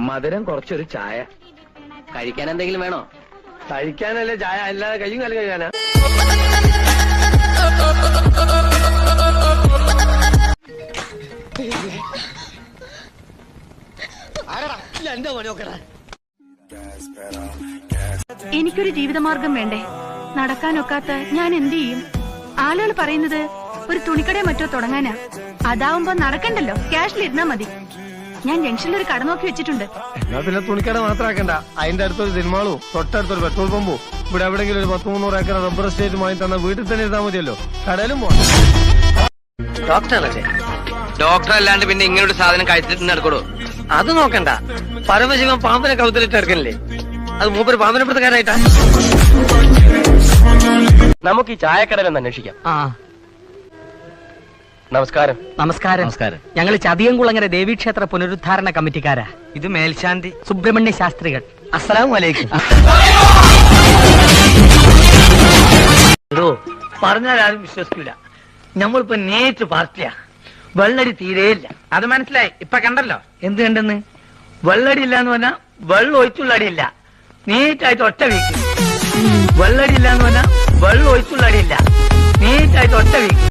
മധുരം കുറച്ചൊരു ചായ. കഴിക്കാൻ എന്തെങ്കിലും വേണോ? കഴിക്കാനല്ലേ ചായ, അല്ലാതെ കയ്യും കാലം കഴിക്കാനാ? എനിക്കൊരു ജീവിതമാർഗം വേണ്ടേ? നടക്കാനൊക്കാത്ത ഞാൻ എന്ത് ചെയ്യും? ആളുകൾ പറയുന്നത് ഒരു തുണിക്കടയോ മറ്റോ തുടങ്ങാനാ. അതാവുമ്പോ നടക്കണ്ടല്ലോ, ക്യാഷിലിരുന്നാ മതി. ഞാൻ ജംഗ്ഷനിൽ ഒരു കട നോക്കി വെച്ചിട്ടുണ്ട്. എന്നാ പിന്നെ തുണിക്കട മാത്രമാക്കണ്ട, അതിന്റെ അടുത്തൊരു സിനിമാളും തൊട്ടടുത്തൊരു പെട്രോൾ പമ്പും ഇവിടെ എവിടെയെങ്കിലും ഒരു 100-300 ഏക്കർ റബ്ബർ എസ്റ്റേറ്റ് വാങ്ങി തന്ന വീട്ടിൽ തന്നെ ഇരുന്നാ മതിയല്ലോ. കടയിലും പോകണം. ഡോക്ടറല്ലേ? ഡോക്ടർ അല്ലാണ്ട് പിന്നെ ഇങ്ങനൊരു സാധനം കഴിച്ചിട്ട് നടക്കണോ? അത് നോക്കണ്ട, പരമശിവൻ പാമ്പിനെ കൗത്തിലിട്ട് ഇറക്കണില്ലേ, അത് മൂപ്പര് പാമ്പിനെ പിടുത്തക്കാരായിട്ടാ. നമുക്ക് ഈ ചായക്കടയിലൊന്ന് അന്വേഷിക്കാം. നമസ്കാരം. നമസ്കാരം. നമസ്കാരം. ഞങ്ങൾ ചതിയംകുളങ്ങര ദേവീക്ഷേത്ര പുനരുദ്ധാരണ കമ്മിറ്റിക്കാരാ. ഇത് മേൽശാന്തി സുബ്രഹ്മണ്യ ശാസ്ത്രികൾ. അസ്സലാമു അലൈക്കും. പറഞ്ഞാൽ ആരും വിശ്വസിക്കില്ല, നമ്മളിപ്പോ നേരിട്ട് പാർട്ടിയാ. വെള്ളടി തീരെയില്ല. അത് മനസ്സിലായി, ഇപ്പൊ കണ്ടല്ലോ. എന്ത് കണ്ടെന്ന്? വെള്ളടി ഇല്ല എന്ന് പറഞ്ഞാൽ വെള്ളം ഒഴിച്ചുള്ള അടിയില്ല, നീറ്റായിട്ട് ഒറ്റ വീക്ക്. വെള്ളടി ഇല്ല എന്ന് പറഞ്ഞാൽ വെള്ളം ഒഴിച്ചുള്ള അടിയില്ല, നീറ്റായിട്ട് ഒറ്റ വീക്ക്.